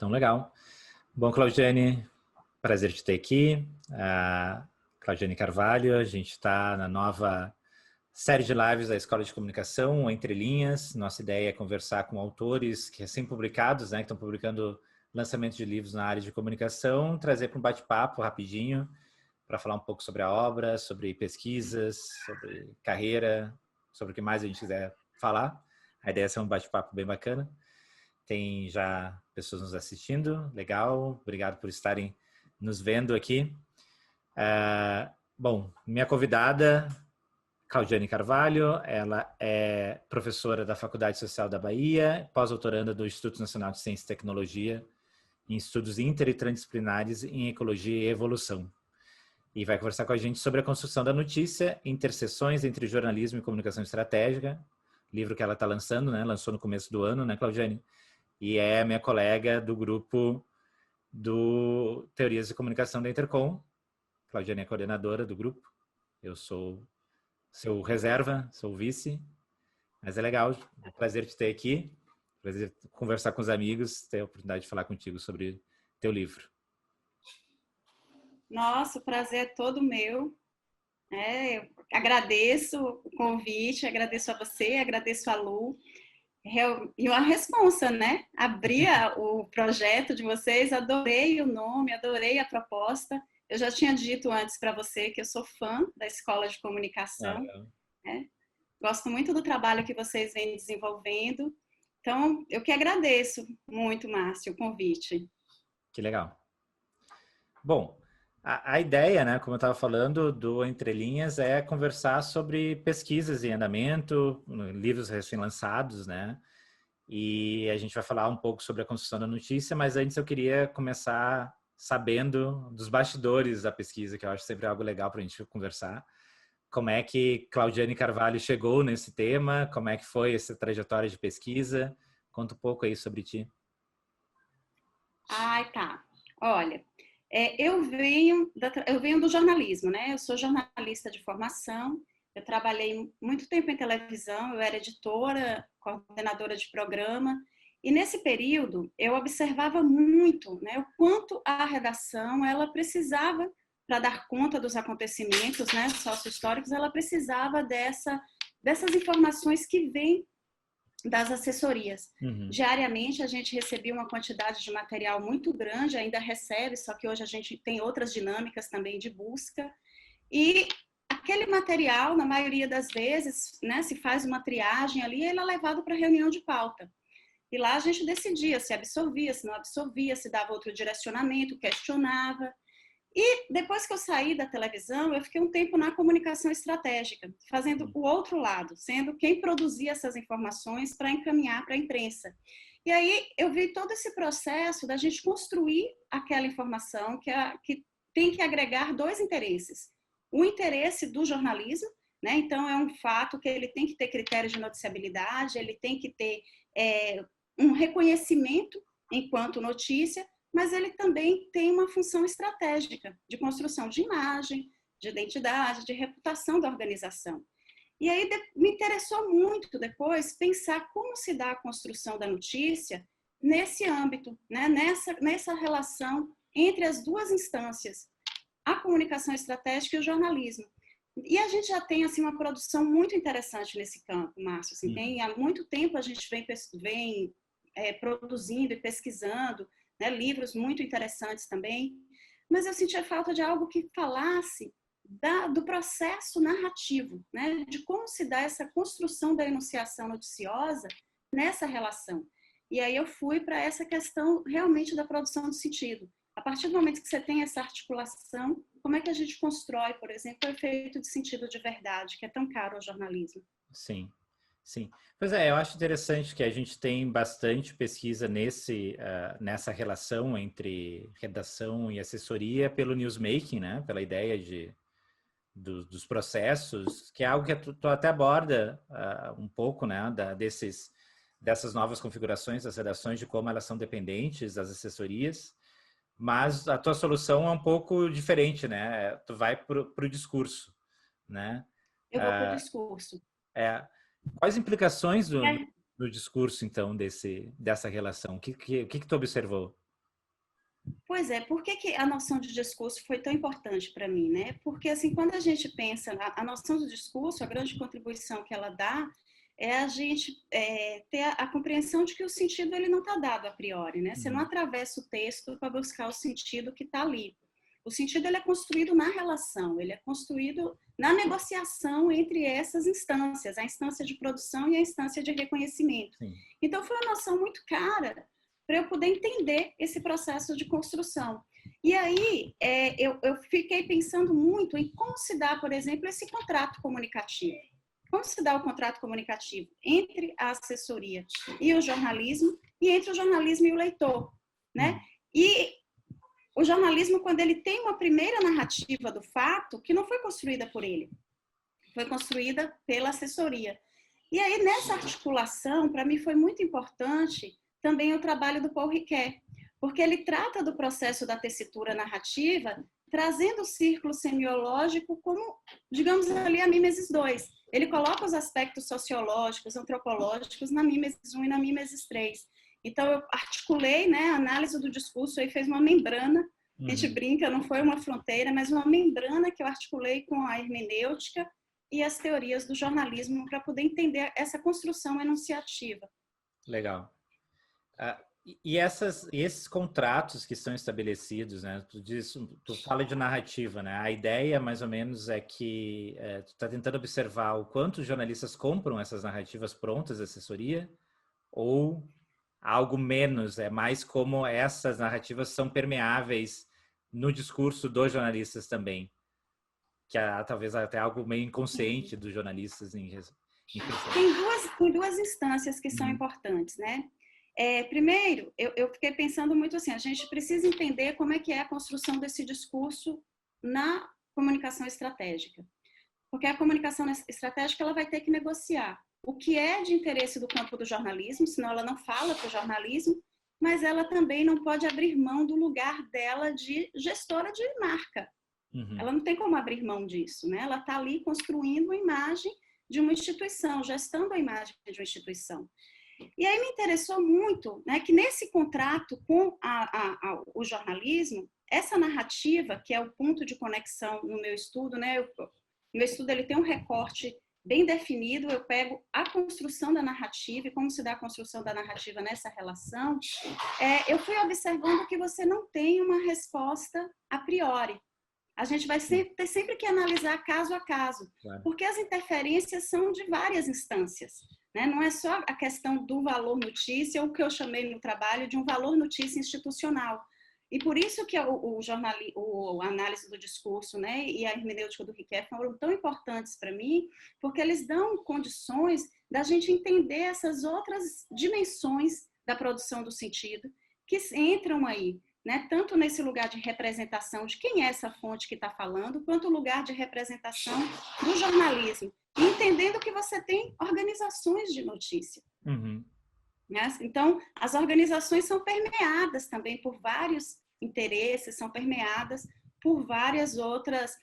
Então, legal. Bom, Claudiane, prazer te ter aqui. Claudiane Carvalho, a gente está na nova série de lives da Escola de Comunicação, Entre Linhas. Nossa ideia é conversar com autores que recém-publicados, né, que estão publicando lançamentos de livros na área de comunicação, trazer para um bate-papo rapidinho, para falar um pouco sobre a obra, sobre pesquisas, sobre carreira, sobre o que mais a gente quiser falar. A ideia é ser um bate-papo bem bacana. Tem já pessoas nos assistindo, legal. Obrigado por estarem nos vendo aqui. Bom, minha convidada, Claudiane Carvalho, ela é professora da Faculdade Social da Bahia, pós-doutoranda do Instituto Nacional de Ciência e Tecnologia, em estudos inter e transdisciplinares em ecologia e evolução. E vai conversar com a gente sobre a construção da notícia, interseções entre jornalismo e comunicação estratégica, livro que ela está lançando, né? Lançou no começo do ano, né, Claudiane? E é minha colega do grupo do Teorias de Comunicação da Intercom. Claudiane é coordenadora do grupo. Eu sou seu reserva, sou vice. Mas é legal, é um prazer te ter aqui. Prazer conversar com os amigos, ter a oportunidade de falar contigo sobre teu livro. Nossa, o prazer é todo meu. Eu agradeço o convite, agradeço a você, agradeço a Lu. E uma responsa, né? Abri o projeto de vocês, adorei o nome, adorei a proposta. Eu já tinha dito antes para você que eu sou fã da Escola de Comunicação. Né? Gosto muito do trabalho que vocês vêm desenvolvendo. Então, eu que agradeço muito, Márcio, o convite. Que legal. Bom, a ideia, né, como eu estava falando, do Entre Linhas é conversar sobre pesquisas em andamento, livros recém-lançados, né? E a gente vai falar um pouco sobre a construção da notícia, mas antes eu queria começar sabendo dos bastidores da pesquisa, que eu acho sempre algo legal para a gente conversar. Como é que Claudiane Carvalho chegou nesse tema? Como é que foi essa trajetória de pesquisa? Conta um pouco aí sobre ti. Ai, tá. Olha, eu venho do jornalismo, né? Eu sou jornalista de formação, eu trabalhei muito tempo em televisão, eu era editora, coordenadora de programa, e nesse período eu observava muito, né, o quanto a redação ela precisava, para dar conta dos acontecimentos, né, sócio-históricos, ela precisava dessas informações que vêm das assessorias. Diariamente a gente recebia uma quantidade de material muito grande, ainda recebe, só que hoje a gente tem outras dinâmicas também de busca. E aquele material, na maioria das vezes, né, se faz uma triagem ali, ele é levado para reunião de pauta. E lá a gente decidia se absorvia, se não absorvia, se dava outro direcionamento, questionava. E depois que eu saí da televisão, eu fiquei um tempo na comunicação estratégica, fazendo o outro lado, sendo quem produzia essas informações para encaminhar para a imprensa. E aí eu vi todo esse processo da gente construir aquela informação que tem que agregar dois interesses. O interesse do jornalismo, né? Então é um fato que ele tem que ter critérios de noticiabilidade, ele tem que ter um reconhecimento enquanto notícia, mas ele também tem uma função estratégica de construção de imagem, de identidade, de reputação da organização. E aí me interessou muito depois pensar como se dá a construção da notícia nesse âmbito, né? nessa relação entre as duas instâncias, a comunicação estratégica e o jornalismo. E a gente já tem assim, uma produção muito interessante nesse campo, Márcio. Assim, há muito tempo a gente vem produzindo e pesquisando, né, livros muito interessantes também, mas eu sentia falta de algo que falasse do processo narrativo, né, de como se dá essa construção da enunciação noticiosa nessa relação. E aí eu fui para essa questão realmente da produção de sentido. A partir do momento que você tem essa articulação, como é que a gente constrói, por exemplo, o efeito de sentido de verdade, que é tão caro ao jornalismo? Sim. Sim, pois é, eu acho interessante que a gente tem bastante pesquisa nessa relação entre redação e assessoria pelo newsmaking, né? Pela ideia dos processos, que é algo que tu até aborda um pouco, né? Dessas novas configurações das redações, de como elas são dependentes das assessorias, mas a tua solução é um pouco diferente, né? Tu vai para o discurso, né? Eu vou para o discurso. Quais implicações do discurso, então, dessa relação? O que tu observou? Pois é, por que que a noção de discurso foi tão importante para mim, né? Porque, assim, quando a gente pensa, a noção do discurso, a grande contribuição que ela dá é a gente ter a compreensão de que o sentido ele não está dado a priori, né? Você não Uhum. atravessa o texto para buscar o sentido que está ali. O sentido ele é construído na relação, ele é construído na negociação entre essas instâncias, a instância de produção e a instância de reconhecimento. Sim. Então, foi uma noção muito cara para eu poder entender esse processo de construção. E aí, eu fiquei pensando muito em como se dá, por exemplo, esse contrato comunicativo. Como se dá o contrato comunicativo entre a assessoria e o jornalismo, e entre o jornalismo e o leitor, né? Uhum. E o jornalismo, quando ele tem uma primeira narrativa do fato, que não foi construída por ele, foi construída pela assessoria. E aí, nessa articulação, para mim foi muito importante também o trabalho do Paul Ricoeur, porque ele trata do processo da tessitura narrativa, trazendo o círculo semiológico como, digamos ali, a Mimesis 2. Ele coloca os aspectos sociológicos, antropológicos na Mimesis 1 e na Mimesis 3. Então, eu articulei, né, a análise do discurso, aí fez uma membrana, a gente Uhum. brinca, não foi uma fronteira, mas uma membrana que eu articulei com a hermenêutica e as teorias do jornalismo para poder entender essa construção enunciativa. Legal. E esses contratos que são estabelecidos, né? Tu fala de narrativa, né? A ideia, mais ou menos, é que tu está tentando observar o quanto os jornalistas compram essas narrativas prontas de assessoria, ou algo menos, é mais como essas narrativas são permeáveis no discurso dos jornalistas também, que é talvez até algo meio inconsciente dos jornalistas em perceber. Tem duas instâncias que são Uhum. importantes, né? Primeiro, eu fiquei pensando muito assim, a gente precisa entender como é que é a construção desse discurso na comunicação estratégica. Porque a comunicação estratégica ela vai ter que negociar o que é de interesse do campo do jornalismo, senão ela não fala para o jornalismo, mas ela também não pode abrir mão do lugar dela de gestora de marca. Uhum. Ela não tem como abrir mão disso, né? Ela está ali construindo a imagem de uma instituição, gestando a imagem de uma instituição. E aí me interessou muito, né, que nesse contrato com o jornalismo, essa narrativa, que é o ponto de conexão no meu estudo, né, o meu estudo ele tem um recorte bem definido, eu pego a construção da narrativa e como se dá a construção da narrativa nessa relação, eu fui observando que você não tem uma resposta a priori. A gente vai ter sempre que analisar caso a caso, Claro. porque as interferências são de várias instâncias. Né? Não é só a questão do valor notícia, ou o que eu chamei no trabalho de um valor notícia institucional. E por isso que a análise do discurso, né, e a hermenêutica do Ricoeur foram tão importantes para mim, porque eles dão condições da gente entender essas outras dimensões da produção do sentido que entram aí, né, tanto nesse lugar de representação de quem é essa fonte que está falando, quanto o lugar de representação do jornalismo. E entendendo que você tem organizações de notícia. Uhum. Né? Então, as organizações são permeadas também por vários interesses, são permeadas por várias outras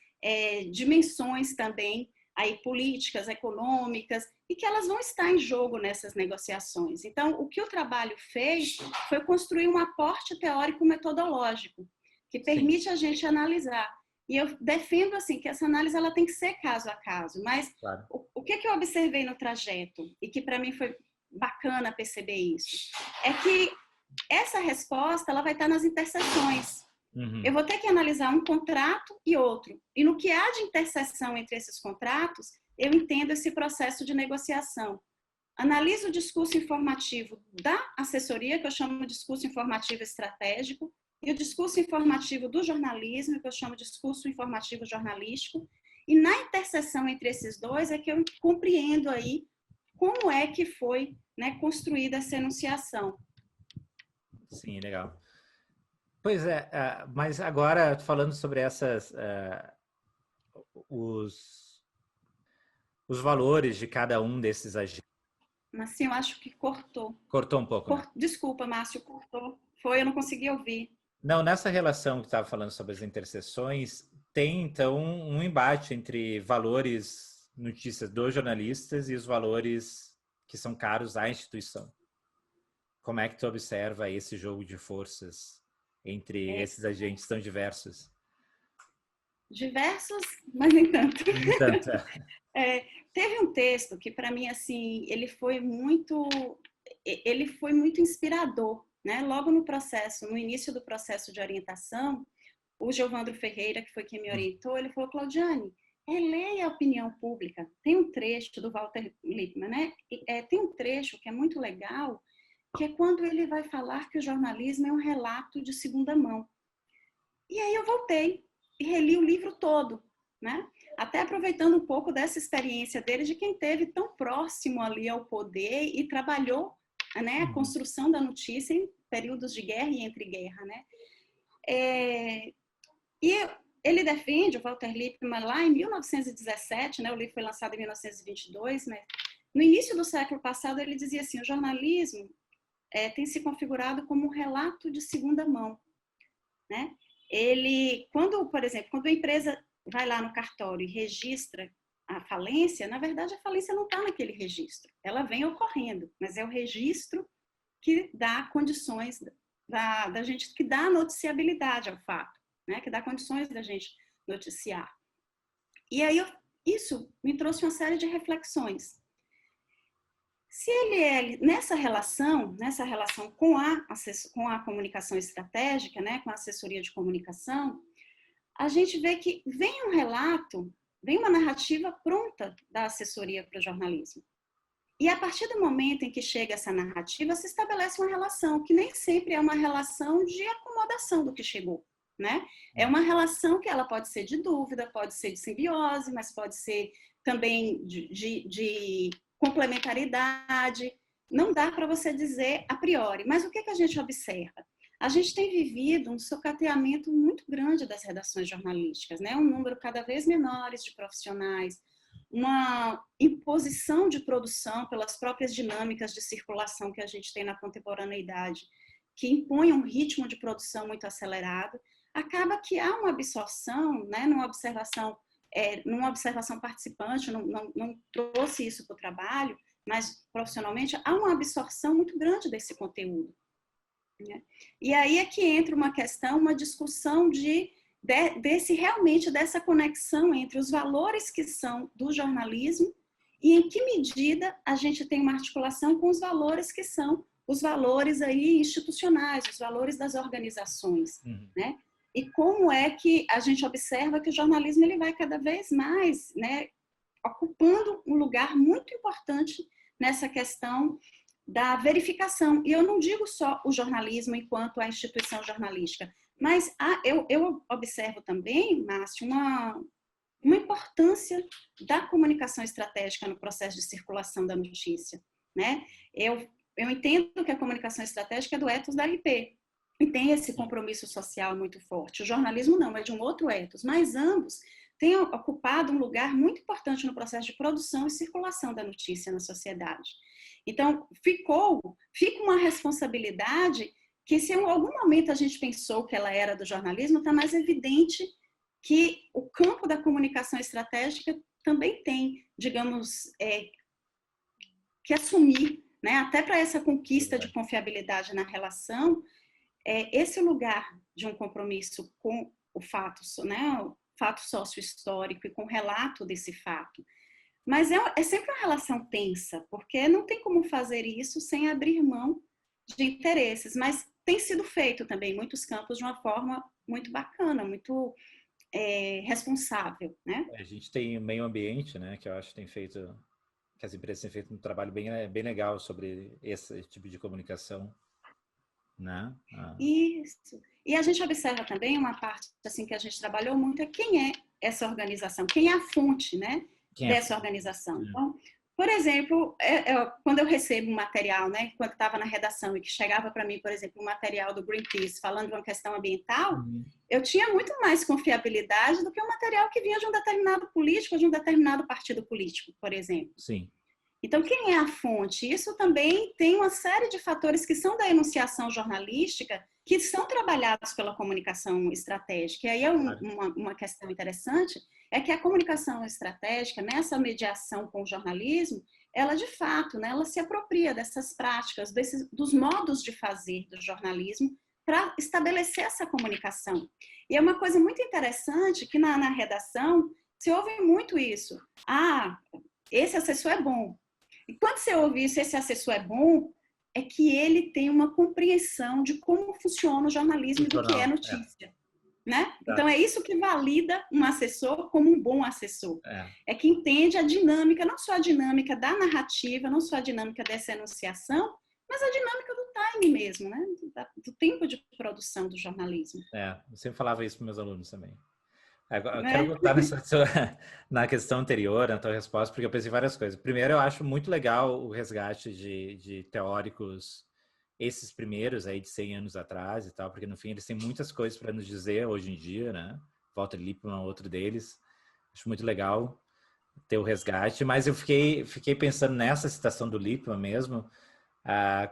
dimensões também, aí políticas, econômicas, e que elas vão estar em jogo nessas negociações. Então, o que o trabalho fez foi construir um aporte teórico-metodológico, que permite a gente analisar. E eu defendo assim que essa análise ela tem que ser caso a caso, mas Claro. o que eu observei no trajeto, e que para mim foi bacana perceber isso, é que essa resposta ela vai estar nas interseções. Uhum. Eu vou ter que analisar um contrato e outro. E no que há de interseção entre esses contratos, eu entendo esse processo de negociação. Analiso o discurso informativo da assessoria, que eu chamo de discurso informativo estratégico, e o discurso informativo do jornalismo, que eu chamo de discurso informativo jornalístico. E na interseção entre esses dois é que eu compreendo aí como é que foi, né, construída essa enunciação. Sim, legal. Pois é, mas agora falando sobre os valores de cada um desses agentes. Mas sim, eu acho que cortou. Cortou um pouco, né? Desculpa, Márcio, cortou. Foi, eu não consegui ouvir. Não, nessa relação que estava falando sobre as interseções, tem então um embate entre valores notícias dos jornalistas e os valores que são caros à instituição. Como é que tu observa esse jogo de forças entre esses agentes tão diversos? Diversos, mas nem tanto. Nem tanto. Teve um texto que, para mim, assim, ele foi muito inspirador, né? Logo no início do processo de orientação, o Giovandro Ferreira, que foi quem me orientou, ele falou: Claudiane, leia a opinião pública. Tem um trecho do Walter Lippmann, né? Tem um trecho que é muito legal, que é quando ele vai falar que o jornalismo é um relato de segunda mão. E aí eu voltei e reli o livro todo, né? Até aproveitando um pouco dessa experiência dele, de quem esteve tão próximo ali ao poder e trabalhou, né, a construção da notícia em períodos de guerra e entre guerra, né? E ele defende, o Walter Lippmann, lá em 1917, né, o livro foi lançado em 1922, né? No início do século passado, ele dizia assim: o jornalismo tem se configurado como um relato de segunda mão, né? Por exemplo, quando a empresa vai lá no cartório e registra a falência, na verdade a falência não está naquele registro, ela vem ocorrendo, mas é o registro que dá condições da gente, que dá noticiabilidade ao fato, né? Que dá condições da gente noticiar. E aí isso me trouxe uma série de reflexões. Se ele nessa relação com a comunicação estratégica, né, com a assessoria de comunicação, a gente vê que vem um relato, vem uma narrativa pronta da assessoria para o jornalismo. E a partir do momento em que chega essa narrativa, se estabelece uma relação, que nem sempre é uma relação de acomodação do que chegou, né? É uma relação que ela pode ser de dúvida, pode ser de simbiose, mas pode ser também de complementaridade. Não dá para você dizer a priori. Mas o que a gente observa? A gente tem vivido um sucateamento muito grande das redações jornalísticas, né? Um número cada vez menor de profissionais, uma imposição de produção pelas próprias dinâmicas de circulação que a gente tem na contemporaneidade, que impõe um ritmo de produção muito acelerado. Acaba que há uma absorção, né, numa observação participante, não trouxe isso para o trabalho, mas profissionalmente há uma absorção muito grande desse conteúdo, né? E aí é que entra uma questão, uma discussão realmente dessa conexão entre os valores que são do jornalismo e em que medida a gente tem uma articulação com os valores que são os valores aí institucionais, os valores das organizações, né? E como é que a gente observa que o jornalismo ele vai cada vez mais, né, ocupando um lugar muito importante nessa questão da verificação. E eu não digo só o jornalismo enquanto a instituição jornalística, mas eu observo também, Márcio, uma importância da comunicação estratégica no processo de circulação da notícia, né? Eu entendo que a comunicação estratégica é do ethos da RP, e tem esse compromisso social muito forte. O jornalismo não, é de um outro ethos, mas ambos têm ocupado um lugar muito importante no processo de produção e circulação da notícia na sociedade. Então, fica uma responsabilidade que, se em algum momento a gente pensou que ela era do jornalismo, está mais evidente que o campo da comunicação estratégica também tem, digamos, que assumir, né, até para essa conquista de confiabilidade na relação, esse lugar de um compromisso com o fato, né, o fato sócio-histórico e com o relato desse fato. Mas é sempre uma relação tensa, porque não tem como fazer isso sem abrir mão de interesses, mas tem sido feito também em muitos campos de uma forma muito bacana, muito responsável, né? A gente tem o meio ambiente, né, que eu acho que as empresas têm feito um trabalho bem legal sobre esse tipo de comunicação, né? Isso. E a gente observa também uma parte assim que a gente trabalhou muito, é quem é essa organização, quem é a fonte, né, dessa organização. Então, por exemplo, quando eu recebo um material, né, quando estava na redação e que chegava para mim, por exemplo, um material do Greenpeace falando de uma questão ambiental, eu tinha muito mais confiabilidade do que um material que vinha de um determinado político, de um determinado partido político, por exemplo. Sim. Então, quem é a fonte? Isso também tem uma série de fatores que são da enunciação jornalística, que são trabalhados pela comunicação estratégica. E aí é uma questão interessante, é que a comunicação estratégica, nessa mediação com o jornalismo, ela de fato, né, ela se apropria dessas práticas, dos modos de fazer do jornalismo para estabelecer essa comunicação. E é uma coisa muito interessante que na redação se ouve muito isso. Ah, esse assessor é bom. E quando você ouve isso, esse assessor é bom, é que ele tem uma compreensão de como funciona o jornalismo e do que é notícia. Né? Então, é isso que valida um assessor como um bom assessor. É que entende a dinâmica, não só a dinâmica da narrativa, não só a dinâmica dessa enunciação, mas a dinâmica do time mesmo, né? Do tempo de produção do jornalismo. Eu sempre falava isso para meus alunos também. Agora, eu quero voltar na questão anterior, na tua resposta, porque eu pensei em várias coisas. Primeiro, eu acho muito legal o resgate de teóricos, esses primeiros aí de 100 anos atrás e tal, porque no fim eles têm muitas coisas para nos dizer hoje em dia, né? Walter Lippmann, outro deles. Acho muito legal ter o resgate, mas eu fiquei pensando nessa citação do Lippmann mesmo,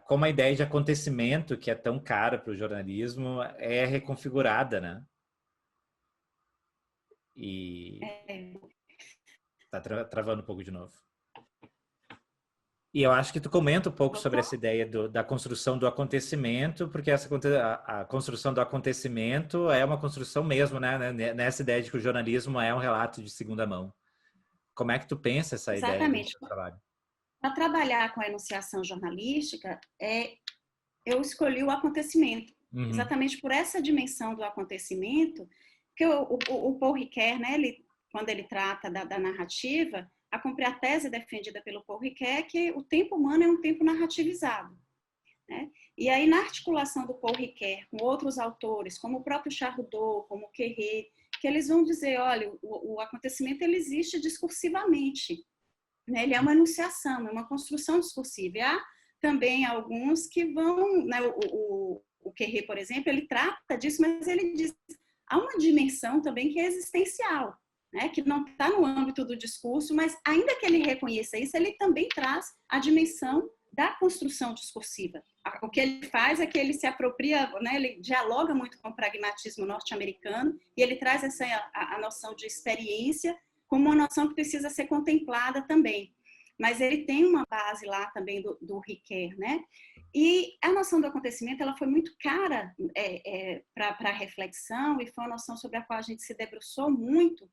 como a ideia de acontecimento, que é tão cara para o jornalismo, é reconfigurada, né? E tá travando um pouco de novo. E eu acho que tu comenta um pouco sobre essa ideia da construção do acontecimento, porque a construção do acontecimento é uma construção mesmo, né? Nessa ideia de que o jornalismo é um relato de segunda mão. Como é que tu pensa essa ideia do seu trabalho? Para trabalhar com a enunciação jornalística, eu escolhi o acontecimento. Exatamente por essa dimensão do acontecimento, que o Paul Ricoeur, né, quando ele trata da narrativa, a tese defendida pelo Paul Ricoeur é que o tempo humano é um tempo narrativizado. Né? E aí, na articulação do Paul Ricoeur com outros autores, como o próprio Charrodot, como o Querré, que eles vão dizer, olha, o acontecimento ele existe discursivamente. Né? Ele é uma enunciação, é uma construção discursiva. E há também alguns que vão... Né, o Querré, por exemplo, ele trata disso, mas ele diz há uma dimensão também que é existencial, né, que não está no âmbito do discurso, mas ainda que ele reconheça isso, ele também traz a dimensão da construção discursiva. O que ele faz é que ele se apropria, né, ele dialoga muito com o pragmatismo norte-americano e ele traz a noção de experiência como uma noção que precisa ser contemplada também. Mas ele tem uma base lá também do Ricoeur, né? E a noção do acontecimento ela foi muito cara para a reflexão e foi uma noção sobre a qual a gente se debruçou muito,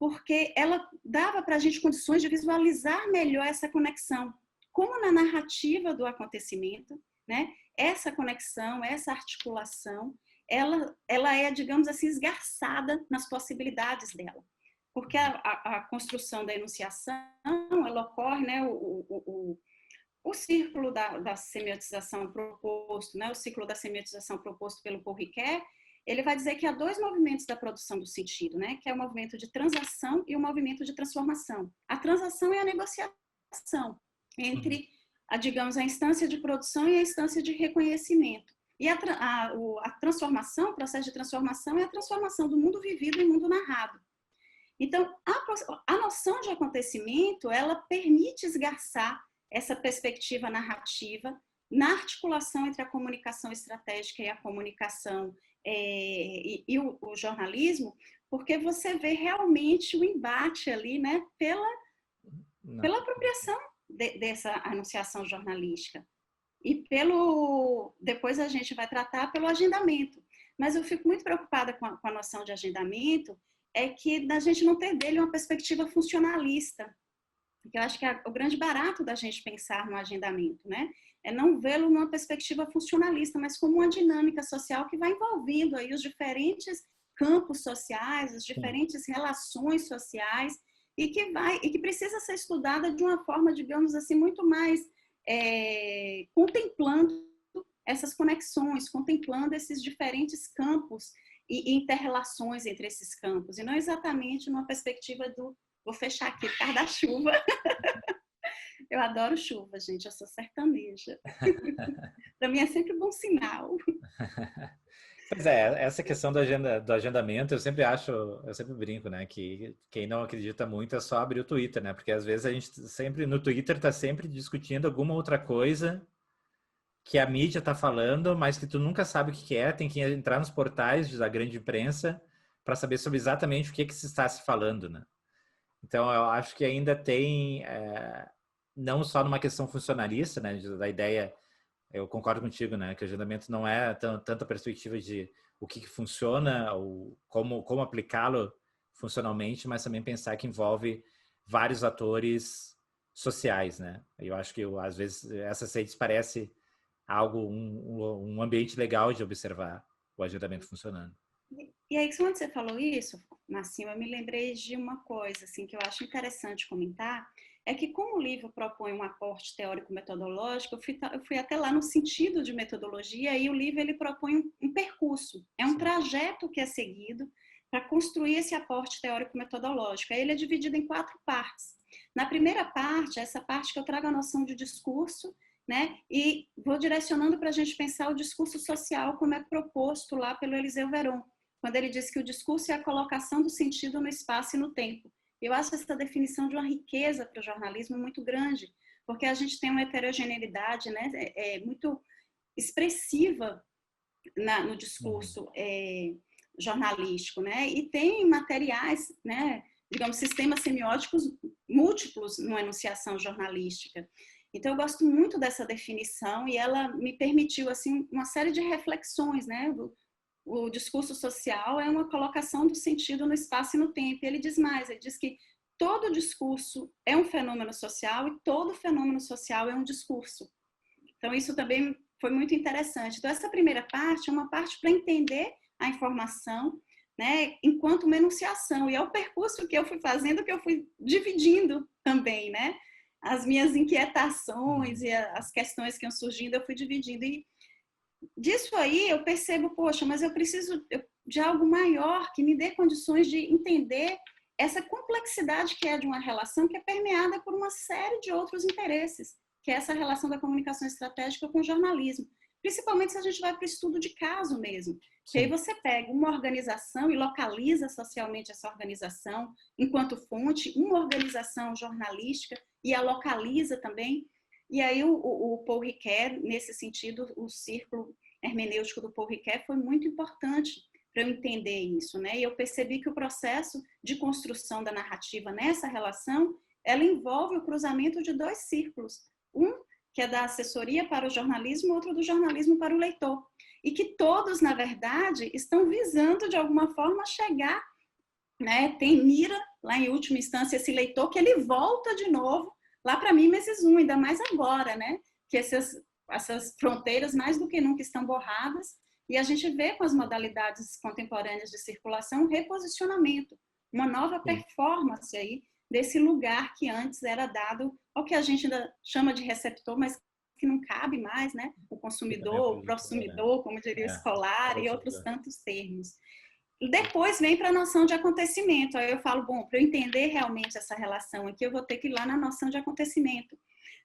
porque ela dava para a gente condições de visualizar melhor essa conexão, como na narrativa do acontecimento, né? Essa conexão, essa articulação, ela é, digamos assim, esgarçada nas possibilidades dela. Porque a construção da enunciação, ela ocorre, né? O círculo da semiotização proposto, né? O ciclo da semiotização proposto pelo Paul Ricoeur, ele vai dizer que há dois movimentos da produção do sentido, né? Que é o movimento de transação e o movimento de transformação. A transação é a negociação entre, digamos, a instância de produção e a instância de reconhecimento. E a transformação, o processo de transformação é a transformação do mundo vivido em mundo narrado. Então, a noção de acontecimento, ela permite esgarçar essa perspectiva narrativa na articulação entre a comunicação estratégica e a comunicação e o jornalismo, porque você vê realmente o embate ali, né, pela apropriação dessa anunciação jornalística. E depois a gente vai tratar pelo agendamento. Mas eu fico muito preocupada com a noção de agendamento, é que a gente não ter dele uma perspectiva funcionalista. Porque eu acho que o grande barato da gente pensar no agendamento, né, é não vê-lo numa perspectiva funcionalista, mas como uma dinâmica social que vai envolvendo aí os diferentes campos sociais, as diferentes relações sociais, e que precisa ser estudada de uma forma, digamos assim, muito mais contemplando essas conexões, contemplando esses diferentes campos e inter-relações entre esses campos, e não exatamente numa perspectiva vou fechar aqui por causa da chuva. Eu adoro chuva, gente, eu sou sertaneja. Para mim é sempre bom sinal. Pois é, essa questão do agendamento, eu sempre brinco, né, que quem não acredita muito é só abrir o Twitter, né, porque às vezes a gente sempre, no Twitter, está sempre discutindo alguma outra coisa que a mídia está falando, mas que tu nunca sabe o que é, tem que entrar nos portais da grande imprensa para saber sobre exatamente o que se está se falando, né. Então, eu acho que ainda tem, não só numa questão funcionalista, né, da ideia eu concordo contigo, né? Que o agendamento não é tanta perspectiva de o que funciona ou como aplicá-lo funcionalmente, mas também pensar que envolve vários atores sociais, né? Eu acho que às vezes essas redes parece algo um ambiente legal de observar o agendamento funcionando. E aí, quando você falou isso, Marcinho, eu me lembrei de uma coisa assim, que eu acho interessante comentar, é que como o livro propõe um aporte teórico-metodológico, eu fui até lá no sentido de metodologia, e o livro ele propõe um percurso, é um trajeto que é seguido para construir esse aporte teórico-metodológico. Aí ele é dividido em 4 partes. Na primeira parte, essa parte que eu trago a noção de discurso, né? E vou direcionando para a gente pensar o discurso social como é proposto lá pelo Eliseu Veron, quando ele diz que o discurso é a colocação do sentido no espaço e no tempo. Eu acho essa definição de uma riqueza para o jornalismo muito grande, porque a gente tem uma heterogeneidade, né, muito expressiva no discurso jornalístico, né, e tem materiais, né, digamos, sistemas semióticos múltiplos numa enunciação jornalística. Então, eu gosto muito dessa definição e ela me permitiu, assim, uma série de reflexões, né, o discurso social é uma colocação do sentido no espaço e no tempo. E ele diz mais, ele diz que todo discurso é um fenômeno social e todo fenômeno social é um discurso. Então, isso também foi muito interessante. Então, essa primeira parte é uma parte para entender a informação, né, enquanto uma enunciação. E é o percurso que eu fui fazendo, que eu fui dividindo também, né? As minhas inquietações e as questões que iam surgindo, eu fui dividindo. E disso aí eu percebo, poxa, mas eu preciso de algo maior que me dê condições de entender essa complexidade que é de uma relação que é permeada por uma série de outros interesses, que é essa relação da comunicação estratégica com o jornalismo. Principalmente se a gente vai para o estudo de caso mesmo. Que aí você pega uma organização e localiza socialmente essa organização enquanto fonte, uma organização jornalística, e a localiza também. E aí o Paul Ricoeur, nesse sentido, o círculo hermenêutico do Paul Ricoeur foi muito importante para eu entender isso, né? E eu percebi que o processo de construção da narrativa nessa relação, ela envolve o cruzamento de 2 círculos. Um que é da assessoria para o jornalismo, outro do jornalismo para o leitor. E que todos, na verdade, estão visando, de alguma forma, chegar, né? Tem mira, lá em última instância, esse leitor, que ele volta de novo lá para Mimesis 1, ainda mais agora, né? Que essas fronteiras mais do que nunca estão borradas, e a gente vê com as modalidades contemporâneas de circulação um reposicionamento, uma nova performance aí desse lugar que antes era dado ao que a gente ainda chama de receptor, mas que não cabe mais, né? O consumidor, o prosumidor, como diria o escolar, e outros tantos termos. E depois vem para a noção de acontecimento. Aí eu falo, bom, para eu entender realmente essa relação aqui, eu vou ter que ir lá na noção de acontecimento.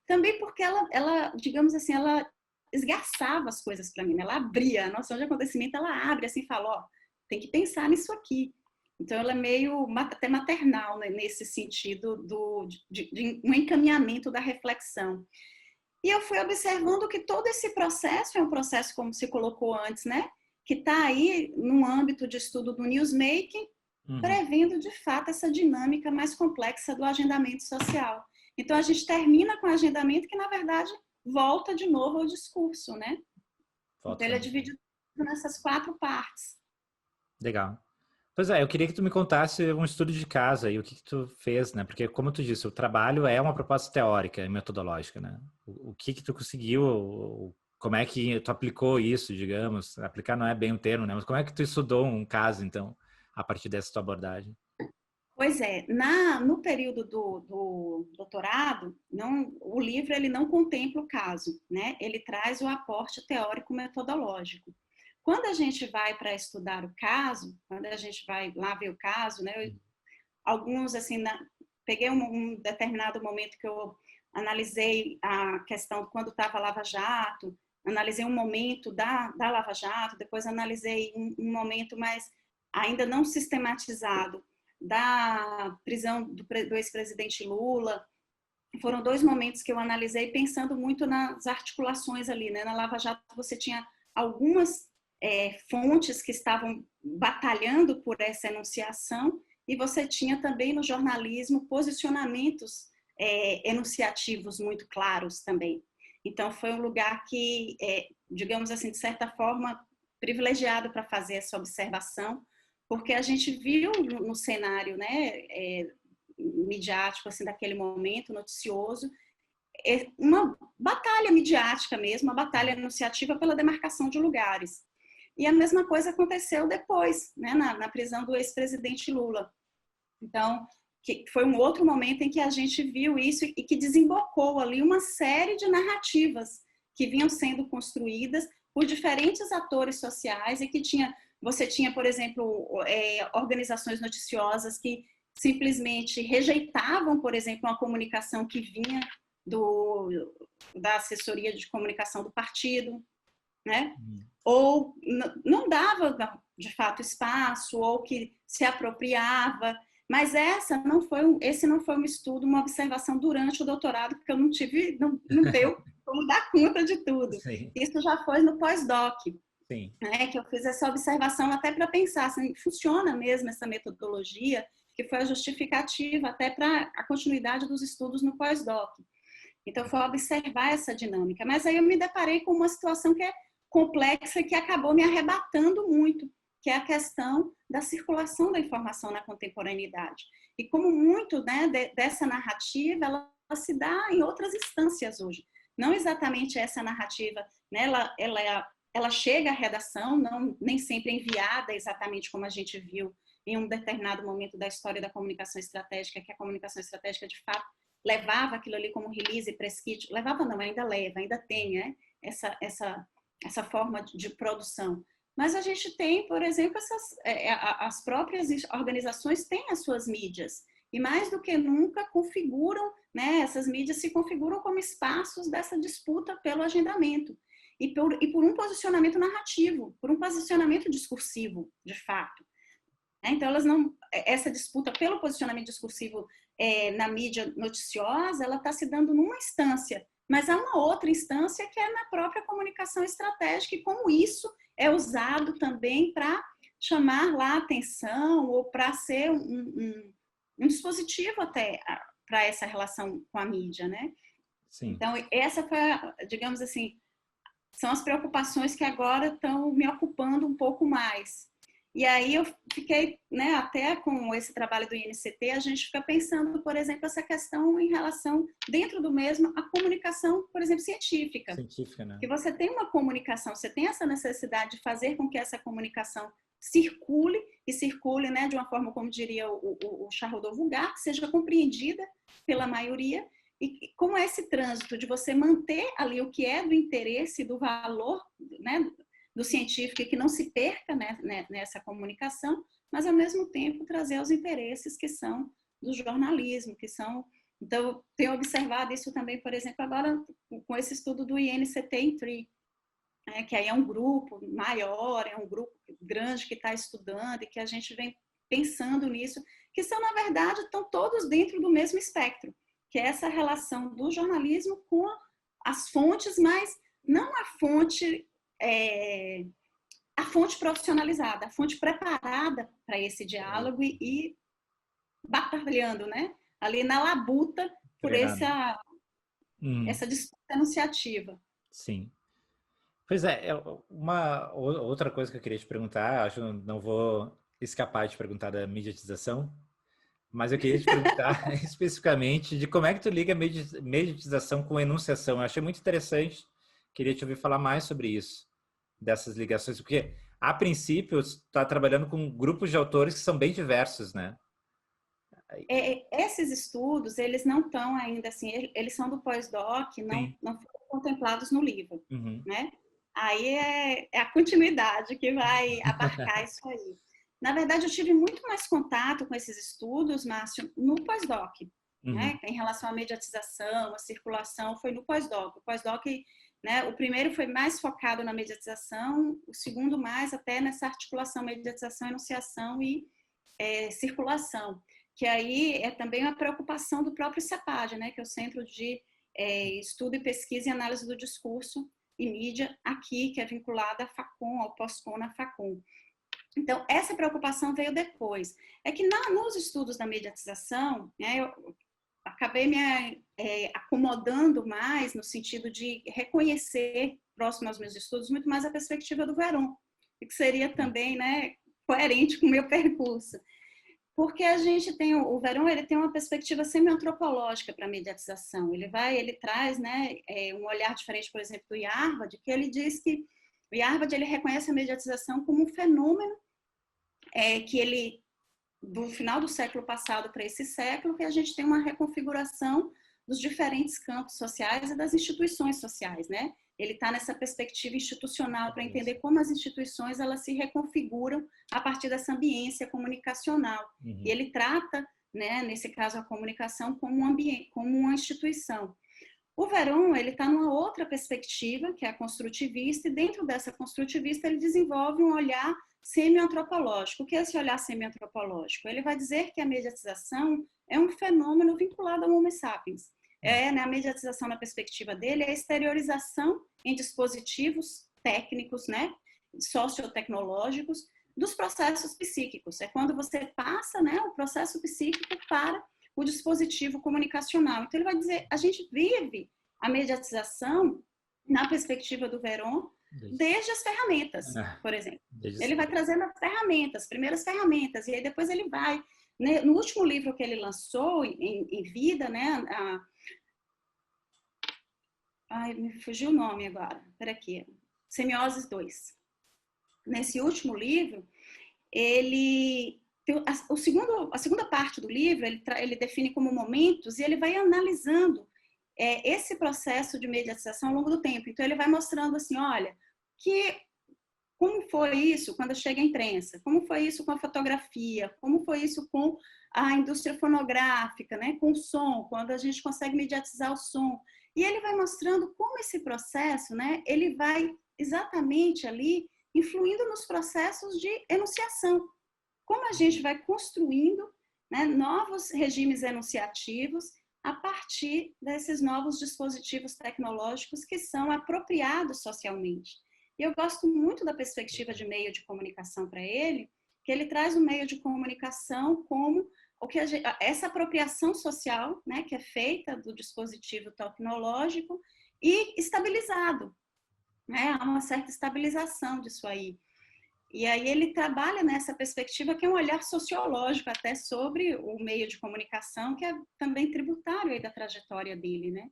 Também porque ela digamos assim, ela esgarçava as coisas para mim, ela abria, a noção de acontecimento, ela abre assim, fala, ó, tem que pensar nisso aqui. Então, ela é meio até maternal, né, nesse sentido de um encaminhamento da reflexão. E eu fui observando que todo esse processo é um processo, como se colocou antes, né, que está aí no âmbito de estudo do newsmaking, prevendo, de fato, essa dinâmica mais complexa do agendamento social. Então, a gente termina com o agendamento que, na verdade, volta de novo ao discurso, né? Então, ele é dividido nessas 4 partes. Legal. Pois é, eu queria que tu me contasse um estudo de caso aí, o que tu fez, né? Porque, como tu disse, o trabalho é uma proposta teórica e metodológica, né? O que tu conseguiu, como é que tu aplicou isso, digamos? Aplicar não é bem o termo, né? Mas como é que tu estudou um caso, então, a partir dessa tua abordagem? Pois é, no período do doutorado, o livro ele não contempla o caso, né? Ele traz o aporte teórico-metodológico. Quando a gente vai para estudar o caso, quando a gente vai lá ver o caso, né? Alguns, assim, peguei um determinado momento que eu analisei a questão quando estava Lava Jato, analisei um momento da Lava Jato, depois analisei um momento mais ainda não sistematizado da prisão do ex-presidente Lula. Foram 2 momentos que eu analisei pensando muito nas articulações ali, né? Na Lava Jato você tinha algumas fontes que estavam batalhando por essa enunciação e você tinha também no jornalismo posicionamentos enunciativos muito claros também. Então, foi um lugar que, digamos assim, de certa forma, privilegiado para fazer essa observação, porque a gente viu no cenário, né, midiático assim, daquele momento, noticioso, uma batalha midiática mesmo, uma batalha anunciativa pela demarcação de lugares. E a mesma coisa aconteceu depois, né, na prisão do ex-presidente Lula. Então, que foi um outro momento em que a gente viu isso e que desembocou ali uma série de narrativas que vinham sendo construídas por diferentes atores sociais e que você tinha, por exemplo, organizações noticiosas que simplesmente rejeitavam, por exemplo, uma comunicação que vinha da assessoria de comunicação do partido, né? Ou não dava, de fato, espaço, ou que se apropriava. Mas esse não foi um estudo, uma observação durante o doutorado, porque eu não deu como dar conta de tudo. Sim. Isso já foi no pós-doc, Sim. né, que eu fiz essa observação até para pensar, assim, funciona mesmo essa metodologia, que foi a justificativa até para a continuidade dos estudos no pós-doc. Então, foi observar essa dinâmica. Mas aí eu me deparei com uma situação que é complexa e que acabou me arrebatando muito, que é a questão da circulação da informação na contemporaneidade. E como muito, né, dessa narrativa, ela se dá em outras instâncias hoje. Não exatamente essa narrativa, né, ela chega à redação, nem sempre enviada exatamente como a gente viu em um determinado momento da história da comunicação estratégica, que a comunicação estratégica, de fato, levava aquilo ali como release e press kit. Levava não, ainda leva, ainda tem, né, essa forma de produção. Mas a gente tem, por exemplo, as próprias organizações têm as suas mídias. E mais do que nunca configuram, né, essas mídias se configuram como espaços dessa disputa pelo agendamento. E por um posicionamento narrativo, por um posicionamento discursivo, de fato. Então, essa disputa pelo posicionamento discursivo na mídia noticiosa, ela está se dando numa instância, mas há uma outra instância que é na própria comunicação estratégica, e como isso é usado também para chamar lá a atenção ou para ser um dispositivo até para essa relação com a mídia, né? Sim. Então, essa foi, digamos assim, são as preocupações que agora estão me ocupando um pouco mais. E aí eu fiquei, né, até com esse trabalho do INCT, a gente fica pensando, por exemplo, essa questão em relação, dentro do mesmo, a comunicação, por exemplo, científica. Científica, né? Que você tem uma comunicação, você tem essa necessidade de fazer com que essa comunicação circule, né, de uma forma, como diria o Charrodot vulgar, que seja compreendida pela maioria, e como é esse trânsito de você manter ali o que é do interesse, do valor, né, do científico, e que não se perca, né, nessa comunicação, mas ao mesmo tempo trazer os interesses que são do jornalismo, que são... Então, eu tenho observado isso também, por exemplo, agora com esse estudo do INCT em TRI, que aí é um grupo maior, é um grupo grande que está estudando e que a gente vem pensando nisso, que são, na verdade, estão todos dentro do mesmo espectro, que é essa relação do jornalismo com as fontes, mas não a fonte profissionalizada, a fonte preparada para esse diálogo e batalhando, né? Ali na labuta por essa disputa anunciativa. Sim. Pois uma outra coisa que eu queria te perguntar, acho que não vou escapar de perguntar da mediatização, mas eu queria te perguntar especificamente de como é que tu liga a mediatização com enunciação. Eu achei muito interessante, queria te ouvir falar mais sobre isso, dessas ligações, porque a princípio está trabalhando com grupos de autores que são bem diversos, né? Esses estudos, eles não estão ainda assim, eles são do pós-doc, não foram contemplados no livro, né? Aí é a continuidade que vai abarcar isso aí. Na verdade, eu tive muito mais contato com esses estudos, Márcio, no pós-doc, né? Em relação à mediatização, à circulação, foi no pós-doc. O pós-doc, né? O primeiro foi mais focado na mediatização, o segundo mais até nessa articulação mediatização, enunciação e circulação, que aí é também uma preocupação do próprio CEPAD, né? Que é o Centro de Estudo e Pesquisa e Análise do Discurso e Mídia, aqui, que é vinculada à FACOM, ao POSCON na FACOM. Então, essa preocupação veio depois. É que nos estudos da mediatização, né, eu acabei me acomodando mais no sentido de reconhecer, próximo aos meus estudos, muito mais a perspectiva do Veron, que seria também, né, coerente com o meu percurso. Porque a gente tem, o Veron, ele tem uma perspectiva semi-antropológica para a mediatização. Ele traz, né, um olhar diferente, por exemplo, do Yarvad, que ele diz que o Yarvad, ele reconhece a mediatização como um fenômeno que ele, do final do século passado para esse século, que a gente tem uma reconfiguração dos diferentes campos sociais e das instituições sociais, né? Ele está nessa perspectiva institucional para entender como as instituições elas se reconfiguram a partir dessa ambiência comunicacional. Uhum. E ele trata, né, nesse caso, a comunicação como um ambiente, como uma instituição. O Veron, ele está numa outra perspectiva, que é a construtivista, e dentro dessa construtivista ele desenvolve um olhar semi-antropológico. O que é esse olhar semi-antropológico? Ele vai dizer que a mediatização é um fenômeno vinculado ao Homo sapiens. Né, a mediatização, na perspectiva dele, é a exteriorização em dispositivos técnicos, né, sociotecnológicos, dos processos psíquicos. É quando você passa, né, o processo psíquico para o dispositivo comunicacional. Então, ele vai dizer, a gente vive a mediatização, na perspectiva do Veron, desde as ferramentas, por exemplo. Ele vai trazendo as ferramentas, as primeiras ferramentas, e aí depois ele vai, né, no último livro que ele lançou, em vida, né, me fugiu o nome agora, espera aqui, Semioses 2. Nesse último livro, ele... A segunda parte do livro, ele define como momentos e ele vai analisando esse processo de mediatização ao longo do tempo. Então, ele vai mostrando assim, olha, como foi isso quando chega a imprensa? Como foi isso com a fotografia? Como foi isso com a indústria fonográfica, né? Com o som, quando a gente consegue mediatizar o som. E ele vai mostrando como esse processo, né? Ele vai exatamente ali influindo nos processos de enunciação. Como a gente vai construindo, né, novos regimes enunciativos a partir desses novos dispositivos tecnológicos que são apropriados socialmente. E eu gosto muito da perspectiva de meio de comunicação para ele, que ele traz o meio de comunicação como essa apropriação social, né, que é feita do dispositivo tecnológico e estabilizado. Né, há uma certa estabilização disso aí. E aí ele trabalha nessa perspectiva que é um olhar sociológico até sobre o meio de comunicação, que é também tributário aí da trajetória dele, né?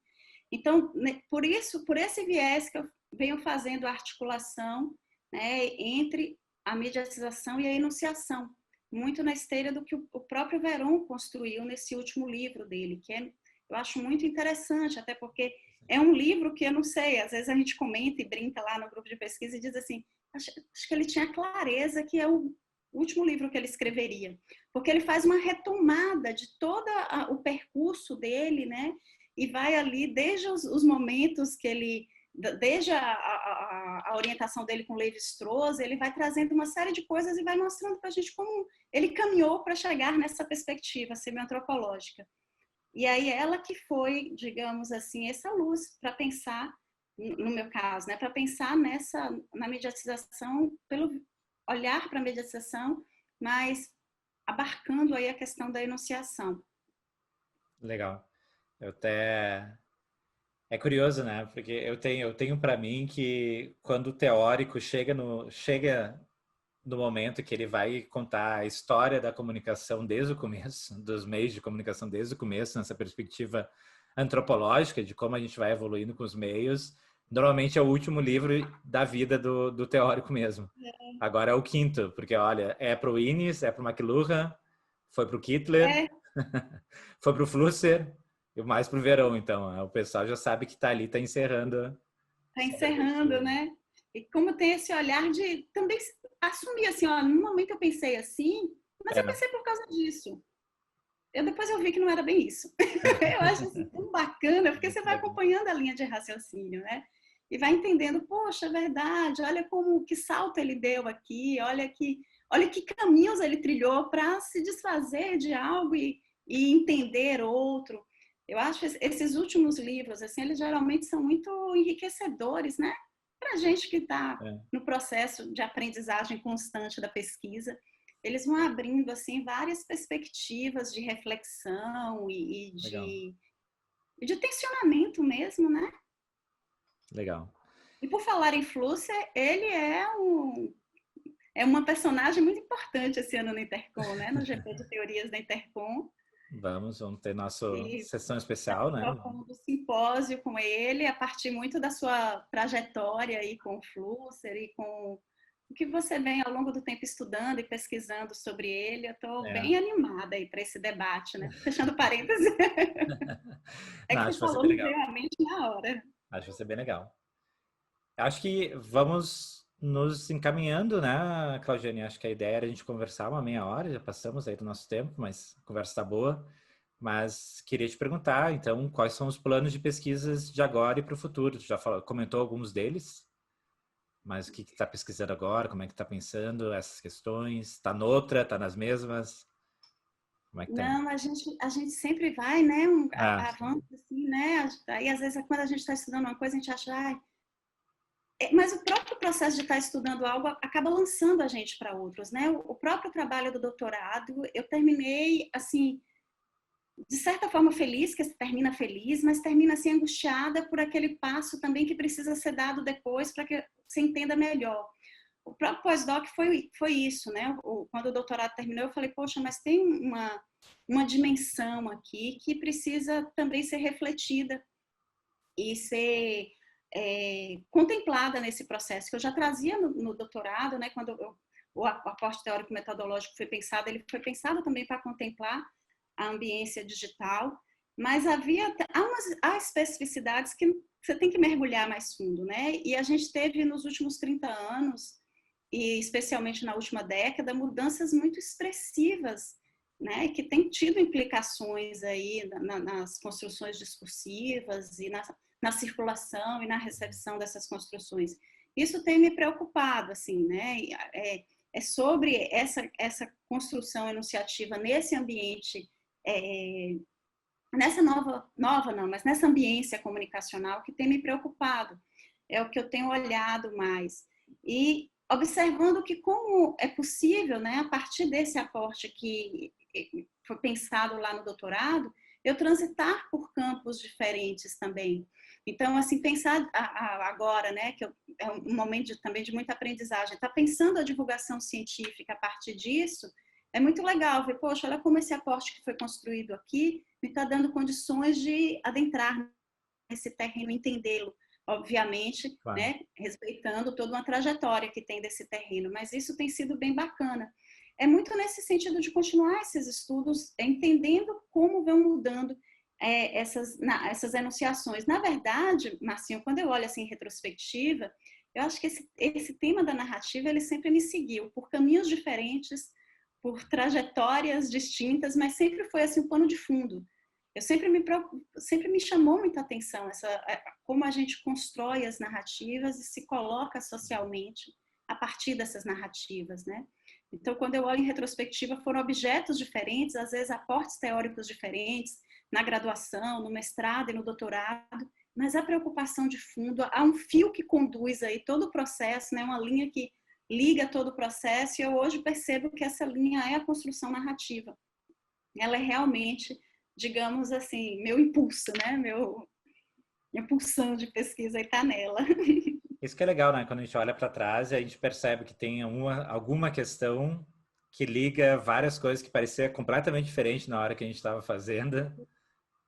Então, por esse viés que eu venho fazendo a articulação, né, entre a mediatização e a enunciação, muito na esteira do que o próprio Veron construiu nesse último livro dele, que eu acho muito interessante, até porque é um livro que eu não sei, às vezes a gente comenta e brinca lá no grupo de pesquisa e diz assim, acho que ele tinha clareza que é o último livro que ele escreveria, porque ele faz uma retomada de todo o percurso dele, né? E vai ali desde os momentos que ele, desde a orientação dele com Levi-Strauss, ele vai trazendo uma série de coisas e vai mostrando para a gente como ele caminhou para chegar nessa perspectiva semi-antropológica. E aí ela que foi, digamos assim, essa luz para pensar, no meu caso, né, para pensar na mediatização, pelo olhar para a mediatização, mas abarcando aí a questão da enunciação. Legal. É curioso, né? Porque eu tenho para mim que quando o teórico chega no momento que ele vai contar a história da comunicação desde o começo, dos meios de comunicação desde o começo, nessa perspectiva antropológica de como a gente vai evoluindo com os meios, normalmente é o último livro da vida do teórico mesmo. Agora é o quinto, porque olha, é para o Innes, é para o McLuhan, foi para o Kittler, foi para o Flusser e mais para o Veron, então. O pessoal já sabe que está ali, está encerrando. Está encerrando, né? E como tem esse olhar de também assumir assim, ó, no momento eu pensei assim, mas eu pensei por causa disso. Depois eu vi que não era bem isso. Eu acho assim, tão bacana, porque você vai acompanhando a linha de raciocínio, né? E vai entendendo, poxa, é verdade, olha que salto ele deu aqui, olha que caminhos ele trilhou para se desfazer de algo e entender outro. Eu acho esses últimos livros, assim, eles geralmente são muito enriquecedores, né? Para a gente que está no processo de aprendizagem constante da pesquisa. Eles vão abrindo assim várias perspectivas de reflexão e de tensionamento mesmo, né? Legal. E por falar em Flússia, ele é uma personagem muito importante esse ano no Intercom, né? No GP de Teorias da Intercom. Vamos ter nossa E sessão especial, né? do simpósio com ele, a partir muito da sua trajetória aí com o Flusser e com o que você vem ao longo do tempo estudando e pesquisando sobre ele. Eu estou É. bem animada aí para esse debate, né? Fechando parênteses. É Não, que você acho que vai ser falou, bem me legal. veio à mente na hora. Acho que vai ser bem legal. Acho que vamos nos encaminhando, né, Claudiane? Acho que a ideia era a gente conversar uma meia hora, já passamos aí do nosso tempo, mas a conversa está boa. Mas queria te perguntar, então, quais são os planos de pesquisas de agora e para o futuro? Tu já comentou alguns deles, mas o que está pesquisando agora? Como é que está pensando essas questões? Está noutra? Está nas mesmas? Como é que está indo? Não, a gente sempre vai, né? Ah, Avança assim, né? Aí, às vezes, quando a gente está estudando uma coisa, a gente acha, ai, mas o próprio processo de estar estudando algo acaba lançando a gente para outros, né? O próprio trabalho do doutorado, eu terminei, assim, de certa forma feliz, que termina feliz, mas termina assim angustiada por aquele passo também que precisa ser dado depois para que você entenda melhor. O próprio pós-doc foi isso, né? Quando o doutorado terminou, eu falei, poxa, mas tem uma dimensão aqui que precisa também ser refletida e ser contemplada nesse processo, que eu já trazia no doutorado, né? Quando o aporte teórico metodológico foi pensado, ele foi pensado também para contemplar a ambiência digital, mas há especificidades que você tem que mergulhar mais fundo, né? E a gente teve nos últimos 30 anos, e especialmente na última década, mudanças muito expressivas, né? Que têm tido implicações aí nas construções discursivas e na circulação e na recepção dessas construções. Isso tem me preocupado, assim, né? É sobre essa construção enunciativa nesse ambiente, nessa nova não, mas nessa ambiência comunicacional que tem me preocupado. É o que eu tenho olhado mais. E observando que como é possível, né, a partir desse aporte que foi pensado lá no doutorado, eu transitar por campos diferentes também. Então, assim, pensar agora, né, que é um momento também de muita aprendizagem, tá pensando a divulgação científica a partir disso, é muito legal ver, poxa, olha como esse aporte que foi construído aqui me está dando condições de adentrar nesse terreno, entendê-lo, obviamente, claro. né, respeitando toda uma trajetória que tem desse terreno, mas isso tem sido bem bacana. É muito nesse sentido de continuar esses estudos, entendendo como vão mudando essas enunciações. Na verdade, Marcinho, quando eu olho assim em retrospectiva, eu acho que esse tema da narrativa, ele sempre me seguiu por caminhos diferentes, por trajetórias distintas, mas sempre foi assim um pano de fundo. Eu sempre me chamou muita atenção como a gente constrói as narrativas e se coloca socialmente a partir dessas narrativas, né? Então, quando eu olho em retrospectiva, foram objetos diferentes, às vezes aportes teóricos diferentes, na graduação, no mestrado e no doutorado, mas a preocupação de fundo, há um fio que conduz aí todo o processo, né? Uma linha que liga todo o processo, e eu hoje percebo que essa linha é a construção narrativa. Ela é realmente, digamos assim, meu impulso, né? Minha pulsão de pesquisa está nela. Isso que é legal, né? Quando a gente olha para trás e a gente percebe que tem alguma questão que liga várias coisas que parecia completamente diferente na hora que a gente estava fazendo,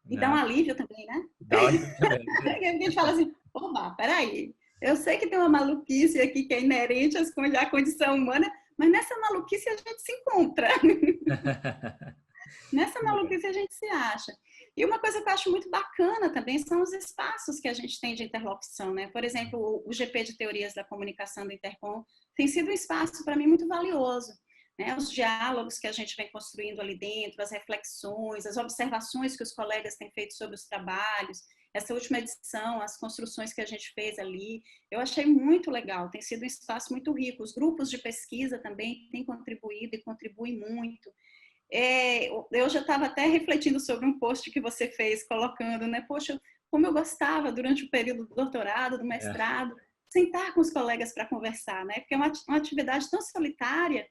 E dá um né? alívio também, né? Dá olho também. A gente fala assim, opa, peraí, eu sei que tem uma maluquice aqui que é inerente à condição humana, mas nessa maluquice a gente se encontra. Nessa maluquice a gente se acha. E uma coisa que eu acho muito bacana também são os espaços que a gente tem de interlocução, né? Por exemplo, o GP de Teorias da Comunicação do Intercom tem sido um espaço para mim muito valioso, né? Os diálogos que a gente vem construindo ali dentro, as reflexões, as observações que os colegas têm feito sobre os trabalhos, essa última edição, as construções que a gente fez ali, eu achei muito legal, tem sido um espaço muito rico. Os grupos de pesquisa também têm contribuído e contribuem muito. Eu já estava até refletindo sobre um post que você fez, colocando, né? Poxa, como eu gostava durante o período do doutorado, do É, mestrado, sentar com os colegas para conversar, né? Porque é uma atividade tão solitária,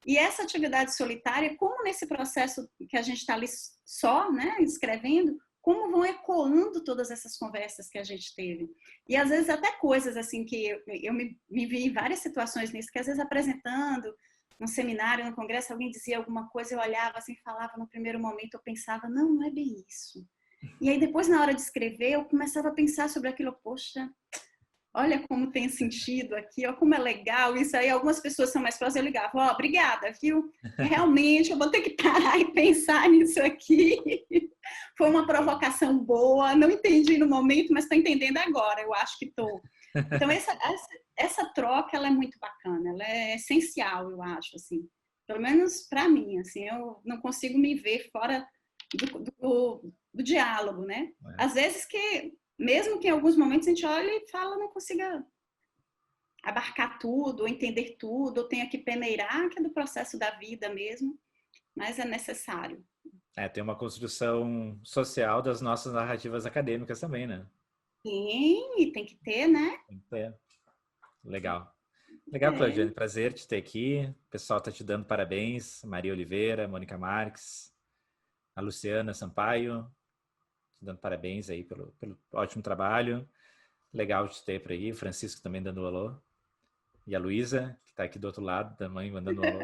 e essa atividade solitária, como nesse processo que a gente está ali só, né, escrevendo, como vão ecoando todas essas conversas que a gente teve. E às vezes até coisas assim que eu me vi em várias situações nisso, que às vezes apresentando num seminário, no congresso, alguém dizia alguma coisa, eu olhava assim, falava no primeiro momento, eu pensava, não, não é bem isso. E aí depois, na hora de escrever, eu começava a pensar sobre aquilo, poxa, olha como tem sentido aqui, ó, como é legal isso aí. Algumas pessoas são mais próximas, eu ligava, ó, obrigada, viu? Realmente, eu vou ter que parar e pensar nisso aqui. Foi uma provocação boa, não entendi no momento, mas estou entendendo agora, eu acho que estou. Então, essa troca, ela é muito bacana, ela é essencial, eu acho, assim. Pelo menos para mim, assim, eu não consigo me ver fora do diálogo, né? É. Às vezes que mesmo que em alguns momentos a gente olha e fala, não consiga abarcar tudo, ou entender tudo, ou tenha que peneirar, que é do processo da vida mesmo, mas é necessário. Tem uma construção social das nossas narrativas acadêmicas também, né? Sim, e tem que ter, né? Tem que ter. Legal. Legal, Claudiane. Prazer te ter aqui. O pessoal está te dando parabéns. Maria Oliveira, Mônica Marques, a Luciana Sampaio, te dando parabéns aí pelo ótimo trabalho. Legal te ter por aí. O Francisco também dando um alô. E a Luísa, que está aqui do outro lado, também mandando um alô.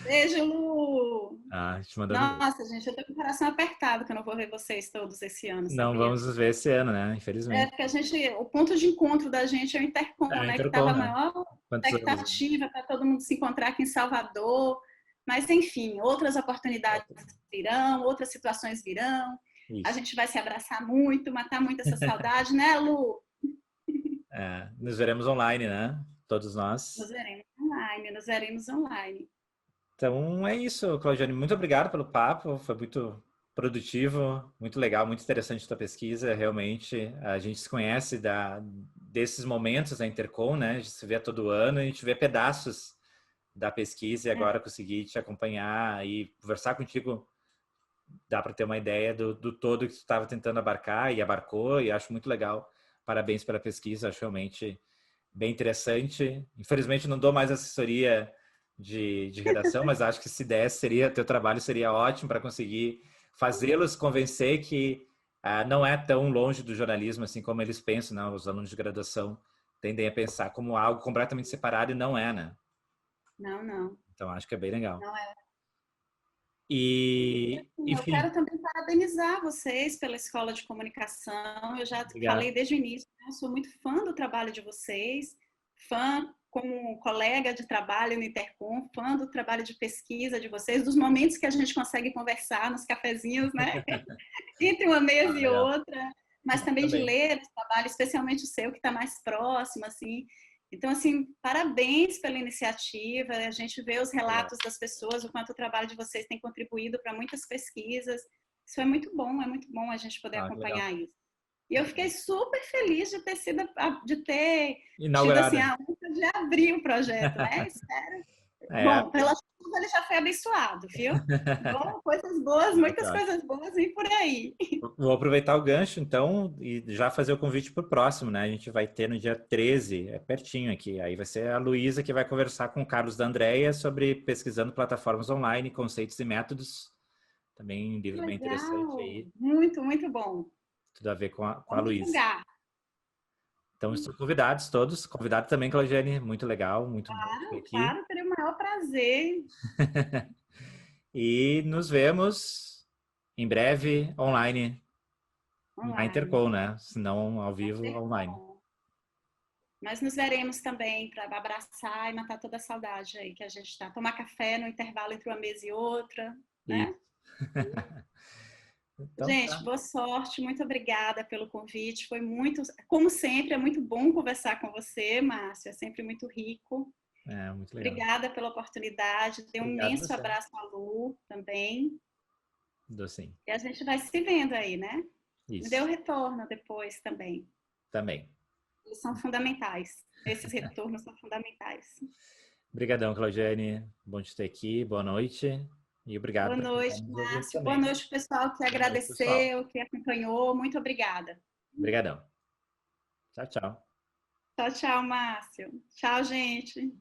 Beijo, Lu! Te mandando um beijo. Nossa, gente, eu tô com o coração apertado que eu não vou ver vocês todos esse ano, Não sabia? vamos nos ver esse ano, né? Infelizmente. Porque o ponto de encontro da gente é o Intercom, né? Que Intercom, tava a né? maior Quantos anos? expectativa para todo mundo se encontrar aqui em Salvador. Mas, enfim, outras oportunidades virão, outras situações virão. A Isso. gente vai se abraçar muito, matar muito essa saudade, né, Lu? Nos veremos online, né? Todos Nos nós. veremos online, nos veremos online. Então é isso, Claudiane. Muito obrigado pelo papo. Foi muito produtivo, muito legal, muito interessante a tua pesquisa. Realmente, a gente se conhece desses momentos da Intercom, né? A gente se vê todo ano, a gente vê pedaços da pesquisa e agora conseguir te acompanhar e conversar contigo. Dá para ter uma ideia do todo que tu estava tentando abarcar e abarcou, e acho muito legal. Parabéns pela pesquisa, acho realmente bem interessante. Infelizmente, não dou mais assessoria de redação, mas acho que se desse, teu trabalho seria ótimo para conseguir fazê-los convencer que não é tão longe do jornalismo assim como eles pensam, né? Os alunos de graduação tendem a pensar como algo completamente separado e não é, né? Não, não. Então, acho que é bem legal. Não é. E, Eu enfim, quero também parabenizar vocês pela Escola de Comunicação. Eu já falei obrigado. desde o início, né? Eu sou muito fã do trabalho de vocês, fã como colega de trabalho no Intercom, fã do trabalho de pesquisa de vocês, dos momentos que a gente consegue conversar nos cafezinhos, né? Entre uma mesa e Legal. outra, mas também de Também. ler esse trabalho, especialmente o seu, que está mais próximo, assim. Então, assim, parabéns pela iniciativa. A gente vê os Obrigado. relatos das pessoas, o quanto o trabalho de vocês tem contribuído para muitas pesquisas. Isso é muito bom a gente poder Que legal. acompanhar isso. E eu fiquei super feliz de ter tido assim Inaugurada. a honra de abrir o projeto, né? Espero. É, Bom, pela chuva ele já foi abençoado, viu? Bom, coisas boas, que muitas ótimo. coisas boas vêm por aí. Vou aproveitar o gancho, então, e já fazer o convite para o próximo, né? A gente vai ter no dia 13, é pertinho aqui. Aí vai ser a Luísa que vai conversar com o Carlos da Andrea sobre pesquisando plataformas online, conceitos e métodos. Também um livro bem interessante Legal, aí, muito, muito bom. tudo a ver com a Vamos Luísa. divulgar. Então, estão convidados todos. Convidado também, Claudiane. Muito legal, muito bom te ter Claro, aqui. claro, teria o maior prazer. E nos vemos em breve online, na Online. Intercom, né? Se não ao vivo, online. Bom. Mas nos veremos também para abraçar e matar toda a saudade aí que a gente está. Tomar café no intervalo entre uma mesa e outra, Isso. né? Então, Gente, boa sorte, muito obrigada pelo convite. Foi muito, como sempre, é muito bom conversar com você, Márcio, é sempre muito rico. muito legal. Obrigada pela oportunidade. Dê um Obrigado imenso você. abraço à Lu também. Dou sim. E a gente vai se vendo aí, né? Me dê o Isso. retorno depois também. Também. Eles são fundamentais. Esses retornos são fundamentais. Obrigadão, Claudiane. Bom te ter aqui. Boa noite. E obrigado Boa para quem está noite, nos ouvindo Márcio. Boa também. noite, pessoal que Boa noite, pessoal. agradeceu, que acompanhou. Muito obrigada. Obrigadão. Tchau, tchau. Tchau, tchau, Márcio. Tchau, gente.